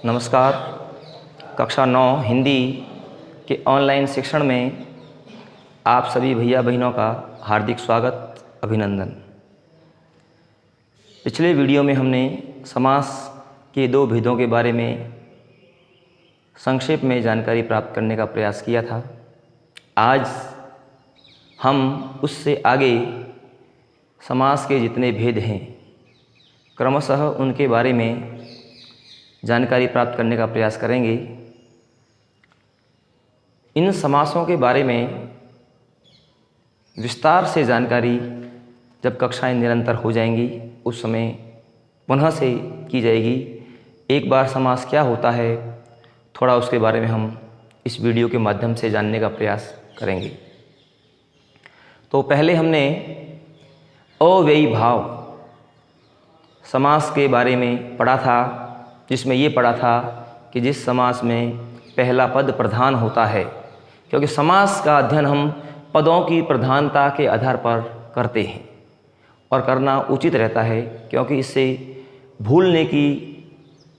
नमस्कार। कक्षा 9 हिंदी के ऑनलाइन शिक्षण में आप सभी भैया बहनों का हार्दिक स्वागत, अभिनंदन। पिछले वीडियो में हमने समास के 2 भेदों के बारे में संक्षेप में जानकारी प्राप्त करने का प्रयास किया था। आज हम उससे आगे समास के जितने भेद हैं क्रमशः उनके बारे में जानकारी प्राप्त करने का प्रयास करेंगे। इन समासों के बारे में विस्तार से जानकारी जब कक्षाएं निरंतर हो जाएंगी उस समय पुनः से की जाएगी। एक बार समास क्या होता है थोड़ा उसके बारे में हम इस वीडियो के माध्यम से जानने का प्रयास करेंगे। तो पहले हमने अव्ययी भाव समास के बारे में पढ़ा था, जिसमें ये पढ़ा था कि जिस समास में पहला पद प्रधान होता है, क्योंकि समास का अध्ययन हम पदों की प्रधानता के आधार पर करते हैं और करना उचित रहता है, क्योंकि इससे भूलने की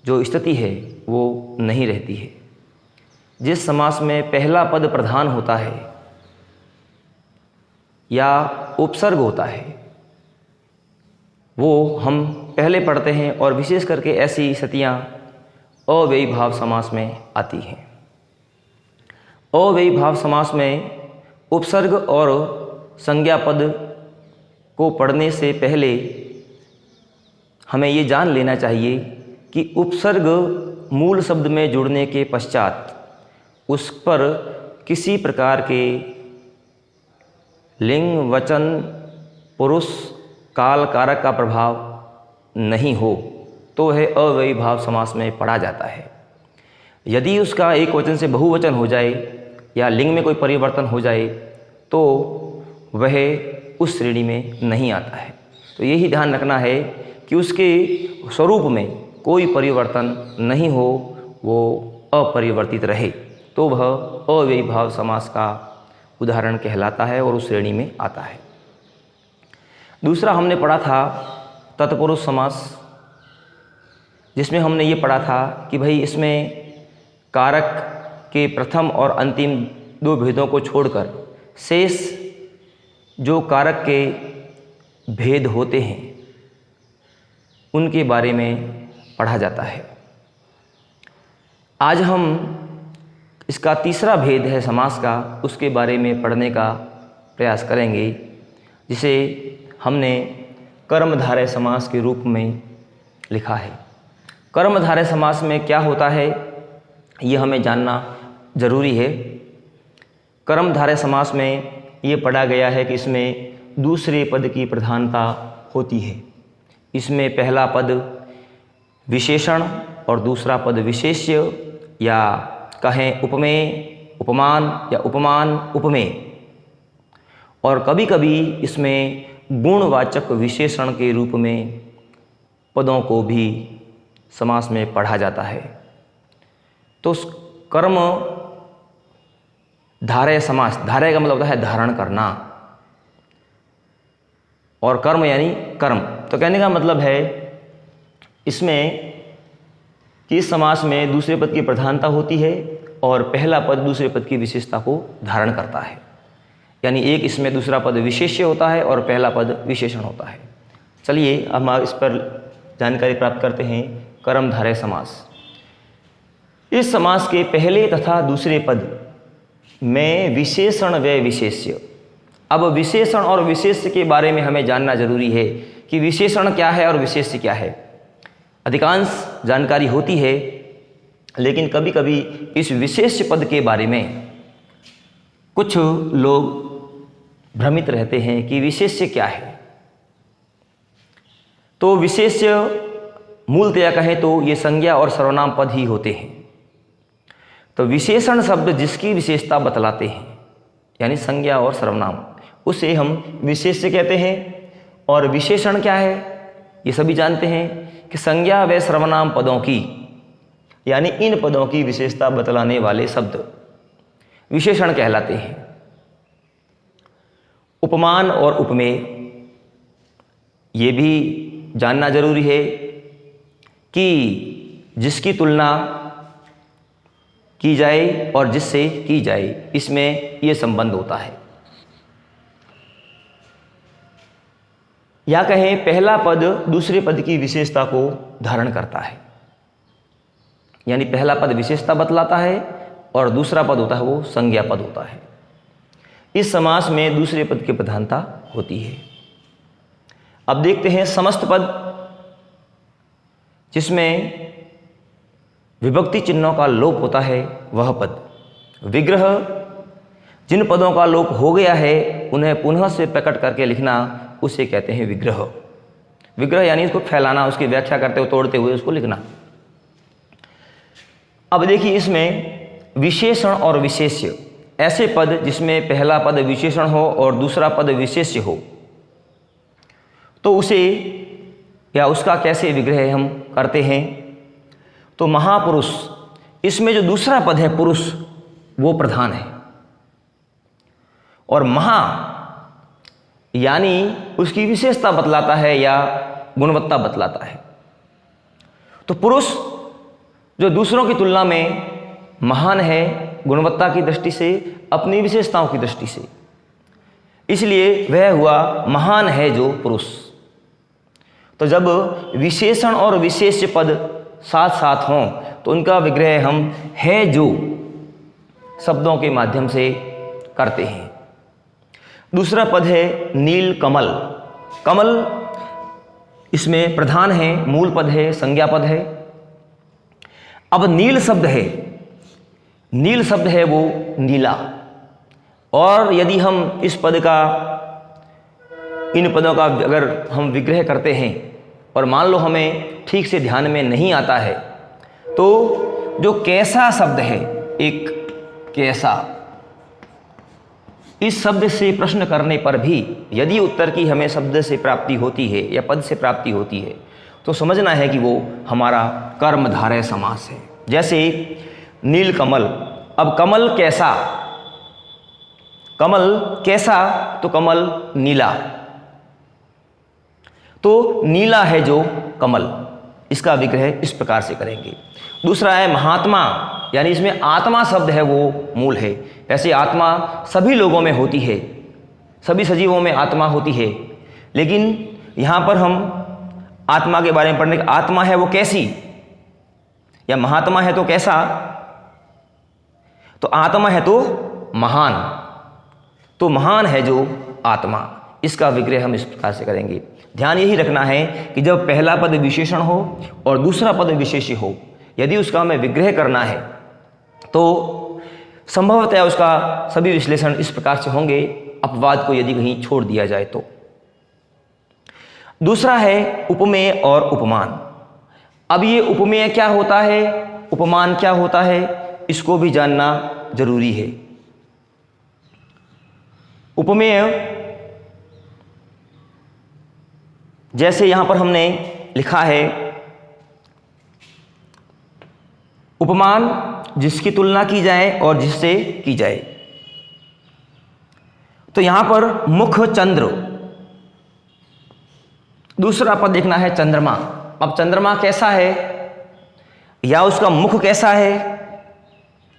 जो स्थिति है वो नहीं रहती है। जिस समास में पहला पद प्रधान होता है या उपसर्ग होता है वो हम पहले पढ़ते हैं और विशेष करके ऐसी स्थितियाँ अव्ययी भाव समास में आती हैं। अव्ययी भाव समास में उपसर्ग और संज्ञा पद को पढ़ने से पहले हमें ये जान लेना चाहिए कि उपसर्ग मूल शब्द में जुड़ने के पश्चात उस पर किसी प्रकार के लिंग, वचन, पुरुष, काल कारक का प्रभाव नहीं हो तो वह अव्ययी भाव समास में पढ़ा जाता है। यदि उसका एक वचन से बहुवचन हो जाए या लिंग में कोई परिवर्तन हो जाए तो वह उस श्रेणी में नहीं आता है। तो यही ध्यान रखना है कि उसके स्वरूप में कोई परिवर्तन नहीं हो, वो अपरिवर्तित रहे, तो वह अव्ययी भाव समास का उदाहरण कहलाता है और उस श्रेणी में आता है। दूसरा हमने पढ़ा था तत्पुरुष समास, जिसमें हमने ये पढ़ा था कि भाई इसमें कारक के प्रथम और अंतिम 2 भेदों को छोड़कर शेष जो कारक के भेद होते हैं उनके बारे में पढ़ा जाता है। आज हम इसका तीसरा भेद है समास का, उसके बारे में पढ़ने का प्रयास करेंगे, जिसे हमने कर्मधारय समास के रूप में लिखा है। कर्मधारय समास में क्या होता है ये हमें जानना जरूरी है। कर्मधारय समास में ये पढ़ा गया है कि इसमें दूसरे पद की प्रधानता होती है। इसमें पहला पद विशेषण और दूसरा पद विशेष्य या कहें उपमेय, उपमान या उपमान, उपमेय, और कभी कभी इसमें गुणवाचक विशेषण के रूप में पदों को भी समास में पढ़ा जाता है। तो कर्म धारय समास, धारय का मतलब होता है धारण करना और कर्म यानी कर्म। तो कहने का मतलब है इसमें कि इस समास में दूसरे पद की प्रधानता होती है और पहला पद दूसरे पद की विशेषता को धारण करता है, यानी एक इसमें दूसरा पद विशेष्य होता है और पहला पद विशेषण होता है। चलिए हम इस पर जानकारी प्राप्त करते हैं। कर्मधारय समास, इस समास के पहले तथा दूसरे पद में विशेषण व विशेष्य। अब विशेषण और विशेष्य के बारे में हमें जानना जरूरी है कि विशेषण क्या है और विशेष्य क्या है। अधिकांश जानकारी होती है, लेकिन कभी कभी इस विशेष्य पद के बारे में कुछ लोग भ्रमित रहते हैं कि विशेष्य क्या है। तो विशेष्य मूलतया कहें तो ये संज्ञा और सर्वनाम पद ही होते हैं। तो विशेषण शब्द जिसकी विशेषता बतलाते हैं, यानी संज्ञा और सर्वनाम, उसे हम विशेष्य कहते हैं। और विशेषण क्या है ये सभी जानते हैं कि संज्ञा व सर्वनाम पदों की, यानी इन पदों की विशेषता बतलाने वाले शब्द विशेषण कहलाते हैं। उपमान और उपमेय ये भी जानना जरूरी है कि जिसकी तुलना की जाए और जिससे की जाए, इसमें ये संबंध होता है। या कहें पहला पद दूसरे पद की विशेषता को धारण करता है, यानी पहला पद विशेषता बतलाता है और दूसरा पद होता है वो संज्ञा पद होता है। इस समास में दूसरे पद की प्रधानता होती है। अब देखते हैं समस्त पद, जिसमें विभक्ति चिन्हों का लोप होता है वह पद। विग्रह, जिन पदों का लोप हो गया है उन्हें पुनः से प्रकट करके लिखना, उसे कहते हैं विग्रह। विग्रह यानी इसको फैलाना, उसकी व्याख्या करते हुए तोड़ते हुए उसको लिखना। अब देखिए इसमें विशेषण और विशेष्य, ऐसे पद जिसमें पहला पद विशेषण हो और दूसरा पद विशेष्य हो, तो उसे या उसका कैसे विग्रह हम करते हैं। तो महापुरुष, इसमें जो दूसरा पद है पुरुष वो प्रधान है, और महा यानी उसकी विशेषता बतलाता है या गुणवत्ता बतलाता है। तो पुरुष जो दूसरों की तुलना में महान है गुणवत्ता की दृष्टि से, अपनी विशेषताओं की दृष्टि से, इसलिए वह हुआ महान है जो पुरुष। तो जब विशेषण और विशेष्य पद साथ साथ हों तो उनका विग्रह हम है जो शब्दों के माध्यम से करते हैं। दूसरा पद है नील कमल। कमल इसमें प्रधान है, मूल पद है, संज्ञा पद है। अब नील शब्द है, नील शब्द है वो नीला, और यदि हम इस पद का, इन पदों का अगर हम विग्रह करते हैं और मान लो हमें ठीक से ध्यान में नहीं आता है, तो जो कैसा शब्द है, एक कैसा, इस शब्द से प्रश्न करने पर भी यदि उत्तर की हमें शब्द से प्राप्ति होती है या पद से प्राप्ति होती है, तो समझना है कि वो हमारा कर्मधारय समास है। जैसे नील कमल, अब कमल कैसा, कमल कैसा, तो कमल नीला, तो नीला है जो कमल, इसका विग्रह इस प्रकार से करेंगे। दूसरा है महात्मा, यानी इसमें आत्मा शब्द है वो मूल है। ऐसे आत्मा सभी लोगों में होती है, सभी सजीवों में आत्मा होती है, लेकिन यहाँ पर हम आत्मा के बारे में पढ़ने, आत्मा है वो कैसी, या महात्मा है तो कैसा, तो आत्मा है तो महान, तो महान है जो आत्मा, इसका विग्रह हम इस प्रकार से करेंगे। ध्यान यही रखना है कि जब पहला पद विशेषण हो और दूसरा पद विशेष्य हो, यदि उसका हमें विग्रह करना है तो संभवतः उसका सभी विश्लेषण इस प्रकार से होंगे, अपवाद को यदि कहीं छोड़ दिया जाए तो। दूसरा है उपमेय और उपमान। अब ये उपमेय क्या होता है, उपमान क्या होता है, इसको भी जानना जरूरी है। उपमेय, जैसे यहां पर हमने लिखा है, उपमान जिसकी तुलना की जाए और जिससे की जाए। तो यहां पर मुख चंद्र, दूसरा पद देखना है चंद्रमा। अब चंद्रमा कैसा है या उसका मुख कैसा है,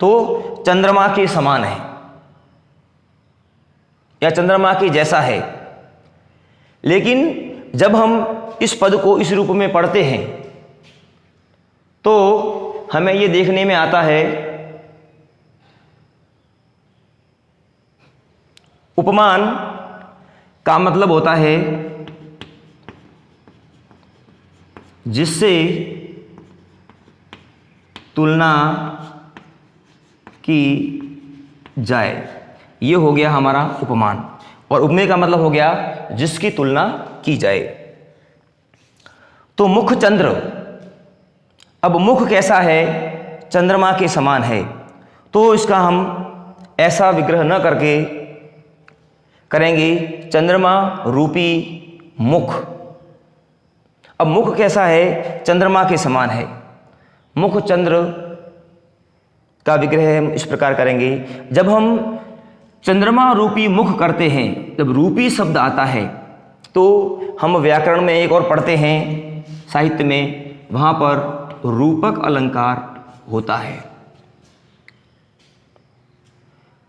तो चंद्रमा के समान है या चंद्रमा के जैसा है। लेकिन जब हम इस पद को इस रूप में पढ़ते हैं तो हमें यह देखने में आता है, उपमान का मतलब होता है जिससे तुलना की जाए, ये हो गया हमारा उपमान। और उपमेय का मतलब हो गया जिसकी तुलना की जाए। तो मुख चंद्र, अब मुख कैसा है, चंद्रमा के समान है, तो इसका हम ऐसा विग्रह न करके करेंगे चंद्रमा रूपी मुख। अब मुख कैसा है, चंद्रमा के समान है, मुख चंद्र का विग्रह हम इस प्रकार करेंगे। जब हम चंद्रमा रूपी मुख करते हैं, जब रूपी शब्द आता है, तो हम व्याकरण में एक और पढ़ते हैं साहित्य में, वहाँ पर रूपक अलंकार होता है।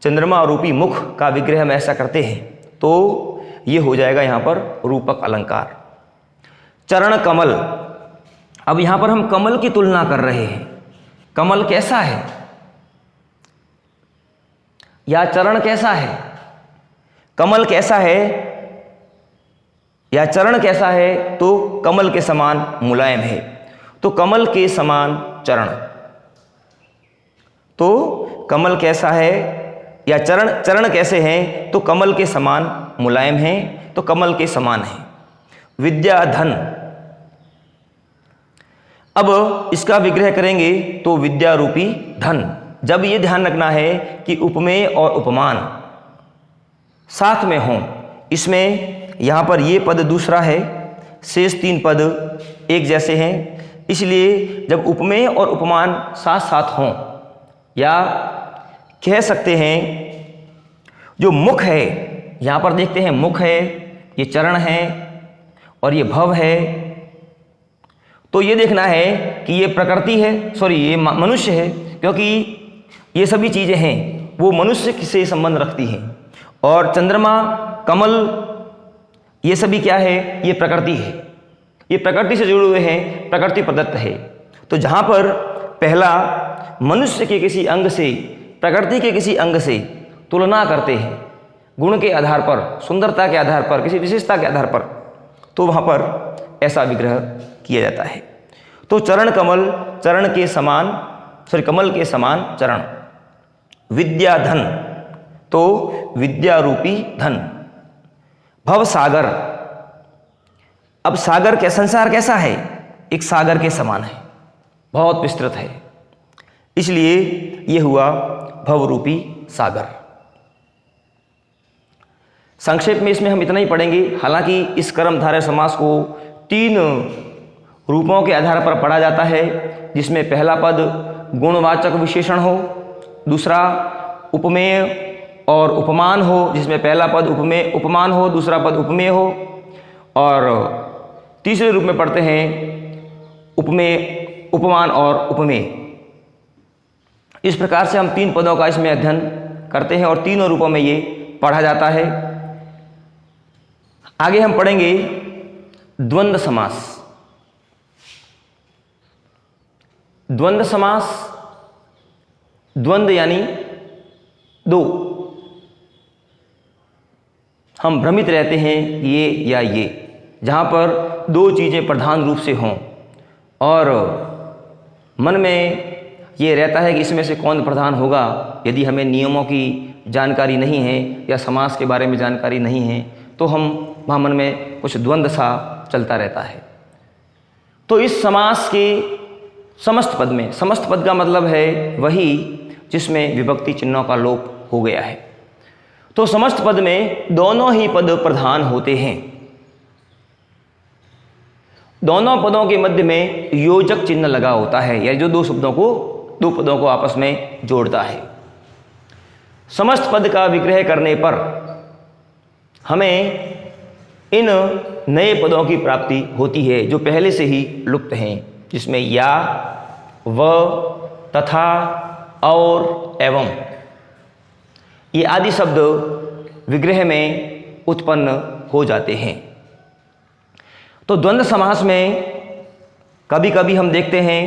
चंद्रमा रूपी मुख का विग्रह हम ऐसा करते हैं तो ये हो जाएगा यहाँ पर रूपक अलंकार। चरण कमल, अब यहाँ पर हम कमल की तुलना कर रहे हैं। कमल कैसा है या चरण कैसा है? कमल कैसा है या चरण कैसा है? तो कमल के समान मुलायम है, तो कमल के समान चरण। तो कमल कैसा है या चरण कैसे हैं? तो कमल के समान मुलायम हैं, तो कमल के समान है। विद्या धन, अब इसका विग्रह करेंगे तो विद्या रूपी धन। जब ये ध्यान रखना है कि उपमेय और उपमान साथ में हों। इसमें यहाँ पर ये पद दूसरा है, शेष 3 पद एक जैसे हैं, इसलिए जब उपमेय और उपमान साथ साथ हों, या कह सकते हैं जो मुख है, यहाँ पर देखते हैं मुख है, ये चरण है और ये भव है, तो ये देखना है कि ये प्रकृति है, ये मनुष्य है, क्योंकि ये सभी चीज़ें हैं वो मनुष्य से संबंध रखती हैं। और चंद्रमा, कमल, ये सभी क्या है? ये प्रकृति है, ये प्रकृति से जुड़े हुए हैं, प्रकृति प्रदत्त है। तो जहाँ पर पहला मनुष्य के किसी अंग से प्रकृति के किसी अंग से तुलना करते हैं, गुण के आधार पर, सुंदरता के आधार पर, किसी विशेषता के आधार पर, तो वहाँ पर ऐसा विग्रह किया जाता है। तो चरण कमल, चरण के समान, कमल के समान चरण। विद्या धन, तो विद्या रूपी धन। भव सागर, अब सागर के संसार कैसा है? एक सागर के समान है, बहुत विस्तृत है, इसलिए यह हुआ भव रूपी सागर। संक्षेप में इसमें हम इतना ही पढ़ेंगे। हालांकि इस कर्मधारय समास को 3 रूपों के आधार पर पढ़ा जाता है, जिसमें पहला पद गुणवाचक विशेषण हो, दूसरा उपमेय और उपमान हो, जिसमें पहला पद उपमेय उपमान हो, दूसरा पद उपमेय हो, और तीसरे रूप में पढ़ते हैं उपमेय उपमान और उपमेय। इस प्रकार से हम 3 पदों का इसमें अध्ययन करते हैं और तीनों रूपों में ये पढ़ा जाता है। आगे हम पढ़ेंगे द्वंद्व समास। द्वंद्व समास, द्वंद्व यानी 2। हम भ्रमित रहते हैं ये या ये, जहाँ पर 2 चीज़ें प्रधान रूप से हों और मन में ये रहता है कि इसमें से कौन प्रधान होगा। यदि हमें नियमों की जानकारी नहीं है या समास के बारे में जानकारी नहीं है तो हम वहाँ मन में कुछ द्वंद्व सा चलता रहता है। तो इस समास के समस्त पद में, समस्त पद का मतलब है वही जिसमें विभक्ति चिन्हों का लोप हो गया है। तो समस्त पद में दोनों ही पद प्रधान होते हैं। दोनों पदों के मध्य में योजक चिन्ह लगा होता है, या जो 2 पदों को आपस में जोड़ता है। समस्त पद का विग्रह करने पर हमें इन नए पदों की प्राप्ति होती है जो पहले से ही लुप्त हैं, जिसमें या, व, तथा, और, एवं, ये आदि शब्द विग्रह में उत्पन्न हो जाते हैं। तो द्वंद्व समास में कभी कभी हम देखते हैं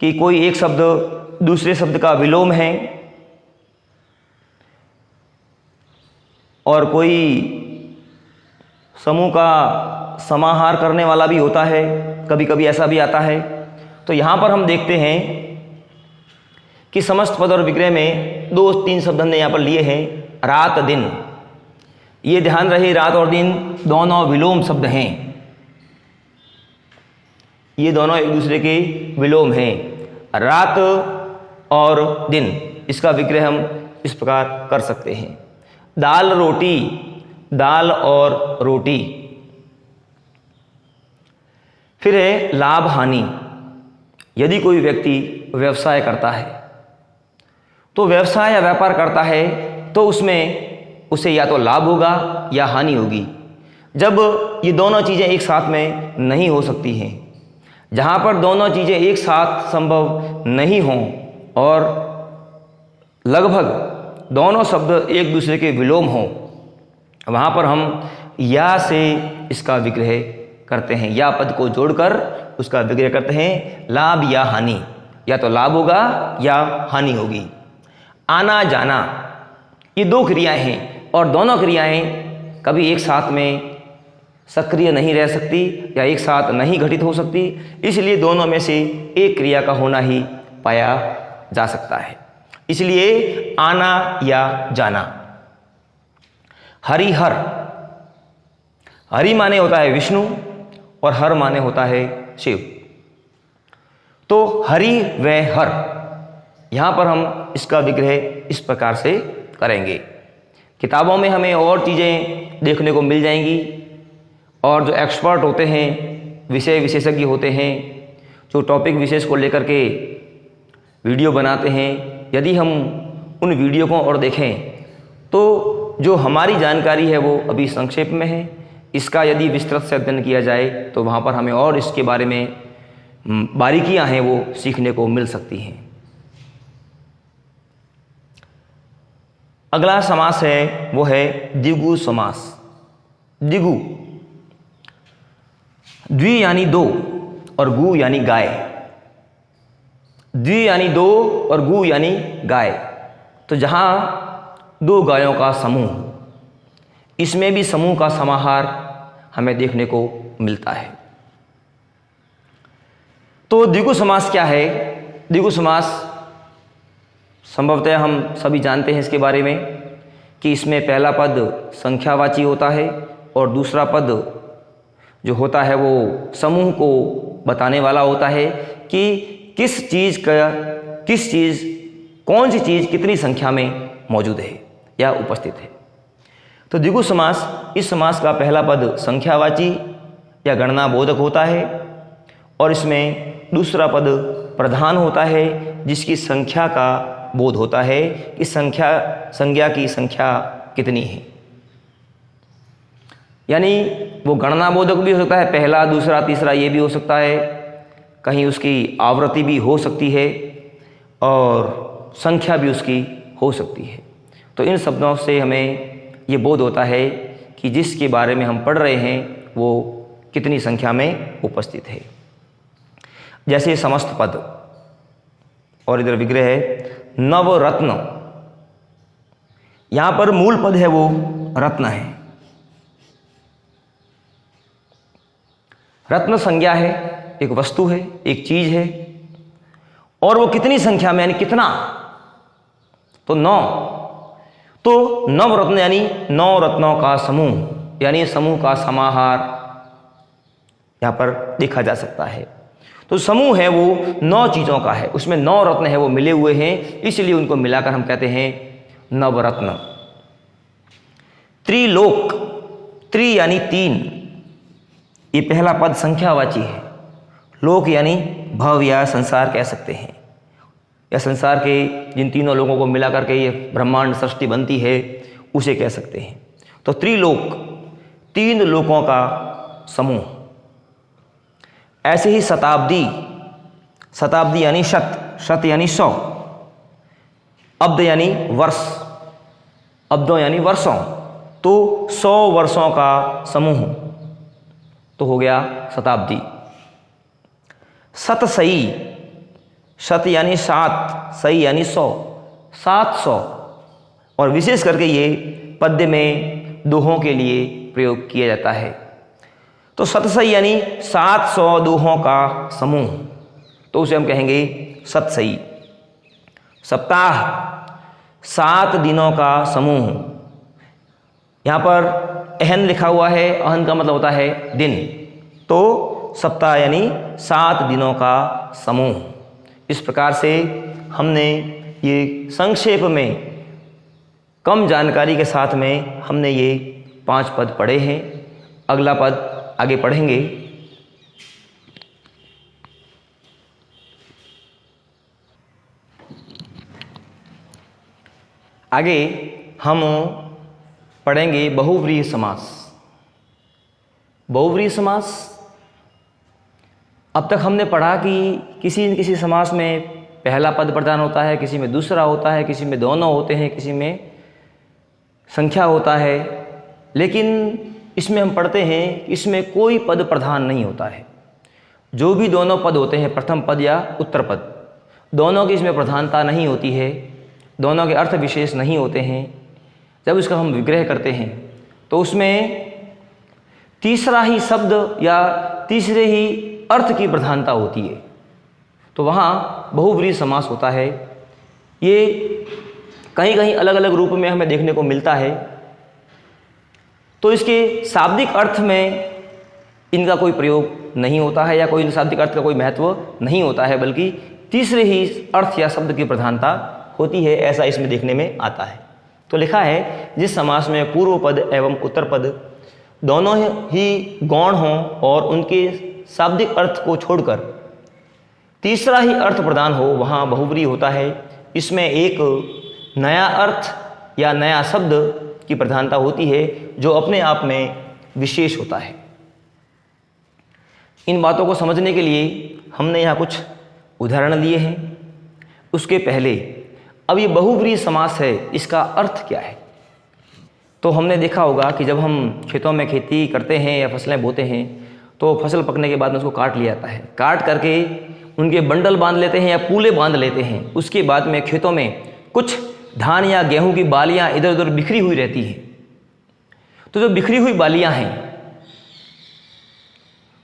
कि कोई एक शब्द दूसरे शब्द का विलोम है और कोई समूह का समाहार करने वाला भी होता है, कभी कभी ऐसा भी आता है। तो यहाँ पर हम देखते हैं कि समस्त पद और विग्रह में 2-3 शब्द हमने यहाँ पर लिए हैं। रात दिन, ये ध्यान रहे रात और दिन दोनों विलोम शब्द हैं, ये दोनों एक दूसरे के विलोम हैं। रात और दिन, इसका विग्रह हम इस प्रकार कर सकते हैं। दाल रोटी, दाल और रोटी। फिर है लाभ हानि। यदि कोई व्यक्ति व्यवसाय करता है तो व्यवसाय या व्यापार करता है तो उसमें उसे या तो लाभ होगा या हानि होगी। जब ये दोनों चीज़ें एक साथ में नहीं हो सकती हैं, जहाँ पर दोनों चीज़ें एक साथ संभव नहीं हों और लगभग दोनों शब्द एक दूसरे के विलोम हों, वहाँ पर हम या से इसका विग्रह करते हैं। या पद को जोड़कर उसका विग्रह करते हैं, लाभ या हानि, या तो लाभ होगा या हानि होगी। आना जाना, ये दो क्रियाएं हैं और दोनों क्रियाएं कभी एक साथ में सक्रिय नहीं रह सकती या एक साथ नहीं घटित हो सकती, इसलिए दोनों में से एक क्रिया का होना ही पाया जा सकता है। इसलिए आना या जाना। हरिहर, हरि माने होता है विष्णु और हर माने होता है शिव। तो हरि व हर, यहाँ पर हम इसका विग्रह इस प्रकार से करेंगे। किताबों में हमें और चीज़ें देखने को मिल जाएंगी और जो एक्सपर्ट होते हैं, विषय विशेषज्ञ होते हैं, जो टॉपिक विशेष को लेकर के वीडियो बनाते हैं, यदि हम उन वीडियो को और देखें तो जो हमारी जानकारी है वो अभी संक्षेप में है। इसका यदि विस्तृत से अध्ययन किया जाए तो वहाँ पर हमें और इसके बारे में बारीकियाँ हैं वो सीखने को मिल सकती हैं। अगला समास है वो है द्विगु समास। द्विगु, द्वि यानी दो और गु यानी गाय। द्वि यानी दो और गु यानी गाय। तो जहाँ दो गायों का समूह, इसमें भी समूह का समाहार हमें देखने को मिलता है। तो द्विगु समास क्या है? द्विगु समास संभवतः हम सभी जानते हैं इसके बारे में कि इसमें पहला पद संख्यावाची होता है और दूसरा पद जो होता है वो समूह को बताने वाला होता है कि कौन सी चीज़ कितनी संख्या में मौजूद है या उपस्थित है। तो द्विगु समास, इस समास का पहला पद संख्यावाची या गणना बोधक होता है और इसमें दूसरा पद प्रधान होता है जिसकी संख्या का बोध होता है कि संज्ञा की संख्या कितनी है। यानी वो गणना बोधक भी हो सकता है, पहला दूसरा तीसरा ये भी हो सकता है, कहीं उसकी आवृत्ति भी हो सकती है और संख्या भी उसकी हो सकती है। तो इन शब्दों से हमें ये बोध होता है कि जिसके बारे में हम पढ़ रहे हैं वो कितनी संख्या में उपस्थित है। जैसे समस्त पद, और इधर विग्रह है नवरत्न। यहाँ पर मूल पद है वो रत्न है। रत्न संज्ञा है, एक वस्तु है, एक चीज है और वो कितनी संख्या में, यानी कितना, तो 9। तो नवरत्न यानी 9 रत्नों का समूह, यानी समूह का समाहार यहां पर देखा जा सकता है। तो समूह है वो 9 चीजों का है, उसमें 9 रत्न है वो मिले हुए हैं, इसलिए उनको मिलाकर हम कहते हैं नवरत्न। त्रिलोक, त्रि यानी 3, ये पहला पद संख्यावाची है। लोक यानी भव या संसार कह सकते हैं, या संसार के जिन तीनों लोगों को मिलाकर के ये ब्रह्मांड सृष्टि बनती है उसे कह सकते हैं। तो त्रिलोक, 3 लोकों का समूह। ऐसे ही शताब्दी, शताब्दी यानी शत, शत यानी 100, अब्द यानी वर्ष, अब्दों यानी वर्षों, तो 100 वर्षों का समूह तो हो गया शताब्दी। शतसई, शत यानी 7, सई यानी 100, 700, और विशेष करके ये पद्य में दोहों के लिए प्रयोग किया जाता है। तो शतसई यानी 700 दोहों का समूह, तो उसे हम कहेंगे शतसई। सप्ताह, 7 दिनों का समूह। यहाँ पर अहन लिखा हुआ है, अहन का मतलब होता है दिन, तो सप्ताह यानी 7 दिनों का समूह। इस प्रकार से हमने ये संक्षेप में कम जानकारी के साथ में हमने ये 5 पद पढ़े हैं। अगला पद आगे पढ़ेंगे। आगे हम पढ़ेंगे बहुव्रीहि समास। बहुव्रीहि समास अब तक हमने पढ़ा कि किसी न किसी समास में पहला पद प्रधान होता है, किसी में दूसरा होता है, किसी में दोनों होते हैं, किसी में संख्या होता है, लेकिन इसमें हम पढ़ते हैं कि इसमें कोई पद प्रधान नहीं होता है। जो भी दोनों पद होते हैं, प्रथम पद या उत्तर पद, दोनों की इसमें प्रधानता नहीं होती है, दोनों के अर्थ विशेष नहीं होते हैं। जब इसका हम विग्रह करते हैं तो उसमें तीसरा ही शब्द या तीसरे ही अर्थ की प्रधानता होती है, तो वहाँ बहुव्रीहि समास होता है। ये कहीं कहीं अलग अलग रूप में हमें देखने को मिलता है। तो इसके शाब्दिक अर्थ में इनका कोई प्रयोग नहीं होता है या कोई शाब्दिक अर्थ का कोई महत्व नहीं होता है, बल्कि तीसरे ही अर्थ या शब्द की प्रधानता होती है, ऐसा इसमें देखने में आता है। तो लिखा है, जिस समास में पूर्व पद एवं उत्तर पद दोनों ही गौण हों और उनके शाब्दिक अर्थ को छोड़कर तीसरा ही अर्थ प्रदान हो, वहाँ बहुव्रीहि होता है। इसमें एक नया अर्थ या नया शब्द की प्रधानता होती है जो अपने आप में विशेष होता है। इन बातों को समझने के लिए हमने यहाँ कुछ उदाहरण लिए हैं। उसके पहले अब ये बहुव्रीहि समास है, इसका अर्थ क्या है? तो हमने देखा होगा कि जब हम खेतों में खेती करते हैं या फसलें बोते हैं तो फसल पकने के बाद में उसको काट लिया जाता है। काट करके उनके बंडल बांध लेते हैं या पूले बांध लेते हैं। उसके बाद में खेतों में कुछ धान या गेहूं की बालियां इधर उधर बिखरी हुई रहती हैं। तो जो बिखरी हुई बालियां हैं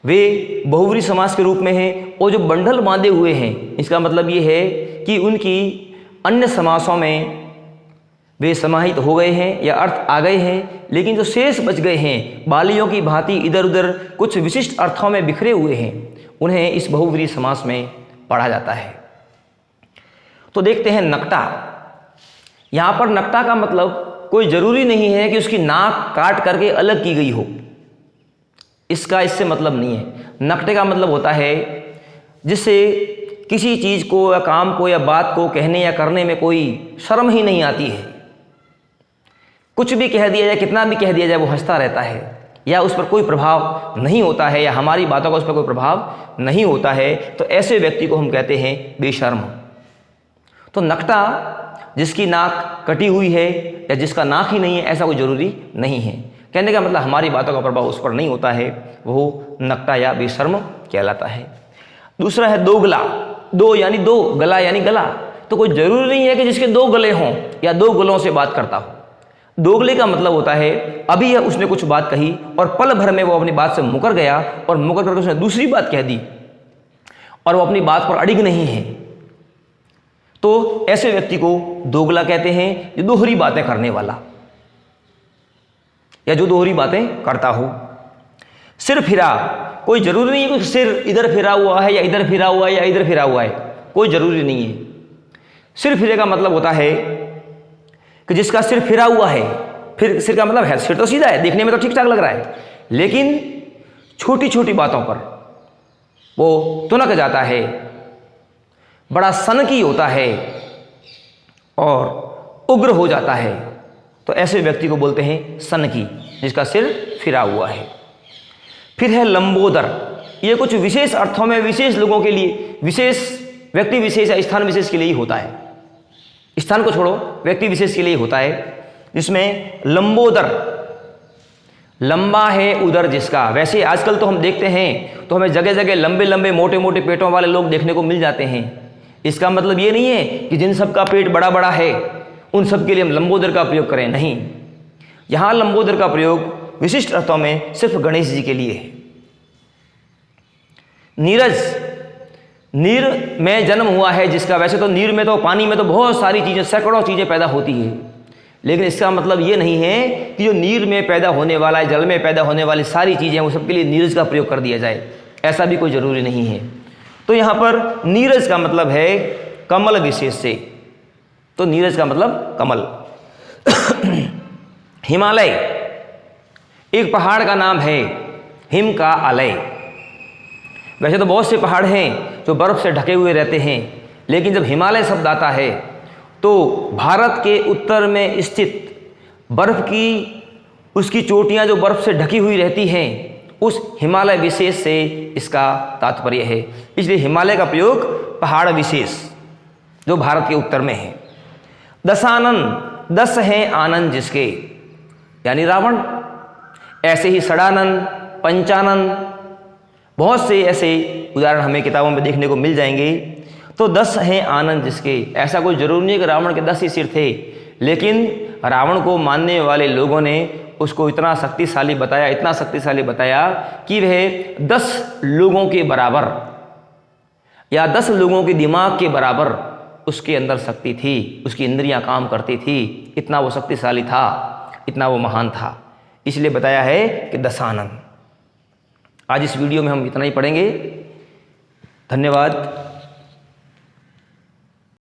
वे बहुव्रीहि समास के रूप में हैं, और जो बंडल बांधे हुए हैं इसका मतलब ये है कि उनकी अन्य समासों में वे समाहित हो गए हैं या अर्थ आ गए हैं, लेकिन जो शेष बच गए हैं बालियों की भांति इधर उधर कुछ विशिष्ट अर्थों में बिखरे हुए हैं, उन्हें इस बहुव्रीहि समास में पढ़ा जाता है। तो देखते हैं नकटा। यहाँ पर नकटा का मतलब कोई जरूरी नहीं है कि उसकी नाक काट करके अलग की गई हो, इसका इससे मतलब नहीं है। नकटे का मतलब होता है जिससे किसी चीज़ को या काम को या बात को कहने या करने में कोई शर्म ही नहीं आती है। कुछ भी कह दिया जाए, कितना भी कह दिया जाए, वो हंसता रहता है, या उस पर कोई प्रभाव नहीं होता है, या हमारी बातों का उस पर कोई प्रभाव नहीं होता है। तो ऐसे व्यक्ति को हम कहते हैं बेशर्म। तो नकटा जिसकी नाक कटी हुई है या जिसका नाक ही नहीं है, ऐसा कोई जरूरी नहीं है। कहने का मतलब हमारी बातों का प्रभाव उस पर नहीं होता है, वो नकटा या बेशर्म कहलाता है। दूसरा है दोगला। दो यानी दो, गला यानी गला। तो कोई जरूरी नहीं है कि जिसके दो गले हों या दो गलों से बात करता हो। दोगले का मतलब होता है अभी उसने कुछ बात कही और पल भर में वो अपनी बात से मुकर गया और मुकर करके उसने दूसरी बात कह दी और वो अपनी बात पर अड़िग नहीं है। तो ऐसे व्यक्ति को दोगला कहते हैं, जो दोहरी बातें करने वाला या जो दोहरी बातें करता हो। सिर फिरा, कोई जरूरी नहीं है कि सिर इधर फिरा हुआ है या इधर फिरा हुआ है या इधर फिरा हुआ है, कोई जरूरी नहीं है। सिर फिरे का मतलब होता है कि जिसका सिर फिरा हुआ है। फिर सिर का मतलब है सिर तो सीधा है, देखने में तो ठीक ठाक लग रहा है, लेकिन छोटी छोटी बातों पर वो तुनक जाता है, बड़ा सनकी होता है और उग्र हो जाता है। तो ऐसे व्यक्ति को बोलते हैं सनकी, जिसका सिर फिरा हुआ है। फिर है लंबोदर। ये कुछ विशेष अर्थों में विशेष लोगों के लिए, विशेष व्यक्ति विशेष या स्थान विशेष के लिए ही होता है। स्थान को छोड़ो, व्यक्ति विशेष के लिए होता है, जिसमें लंबोदर, लंबा है उदर जिसका। वैसे आजकल तो हम देखते हैं तो हमें जगह जगह लंबे लंबे मोटे मोटे पेटों वाले लोग देखने को मिल जाते हैं। इसका मतलब ये नहीं है कि जिन सब का पेट बड़ा बड़ा है उन सब के लिए हम लंबोदर का प्रयोग करें, नहीं। यहाँ लंबोदर का प्रयोग विशिष्ट अर्थों में सिर्फ गणेश जी के लिए है। नीरज, नीर में जन्म हुआ है जिसका। वैसे तो नीर में तो, पानी में तो बहुत सारी चीज़ें, सैकड़ों चीज़ें पैदा होती है, लेकिन इसका मतलब ये नहीं है कि जो नीर में पैदा होने वाला है, जल में पैदा होने वाली सारी चीज़ें वो सबके लिए नीरज का प्रयोग कर दिया जाए, ऐसा भी कोई ज़रूरी नहीं है। तो यहाँ पर नीरज का मतलब है कमल विशेष से, तो नीरज का मतलब कमल। हिमालय एक पहाड़ का नाम है, हिम का आलय। वैसे तो बहुत से पहाड़ हैं जो बर्फ़ से ढके हुए रहते हैं, लेकिन जब हिमालय शब्द आता है तो भारत के उत्तर में स्थित बर्फ़ की, उसकी चोटियाँ जो बर्फ़ से ढकी हुई रहती हैं, उस हिमालय विशेष से इसका तात्पर्य है। इसलिए हिमालय का प्रयोग पहाड़ विशेष जो भारत के उत्तर में है। दशानन, 10 हैं आनंद जिसके, यानी रावण। ऐसे ही षडानन, पंचानन, बहुत से ऐसे उदाहरण हमें किताबों में देखने को मिल जाएंगे। तो 10 हैं आनंद जिसके, ऐसा कोई जरूरी नहीं कि रावण के 10 ही सिर थे, लेकिन रावण को मानने वाले लोगों ने उसको इतना शक्तिशाली बताया, इतना शक्तिशाली बताया कि वह 10 लोगों के बराबर या 10 लोगों के दिमाग के बराबर उसके अंदर शक्ति थी, उसकी इंद्रियां काम करती थी, इतना वो शक्तिशाली था, इतना वो महान था। इसलिए बताया है कि दशानन। आज इस वीडियो में हम इतना ही पढ़ेंगे। धन्यवाद।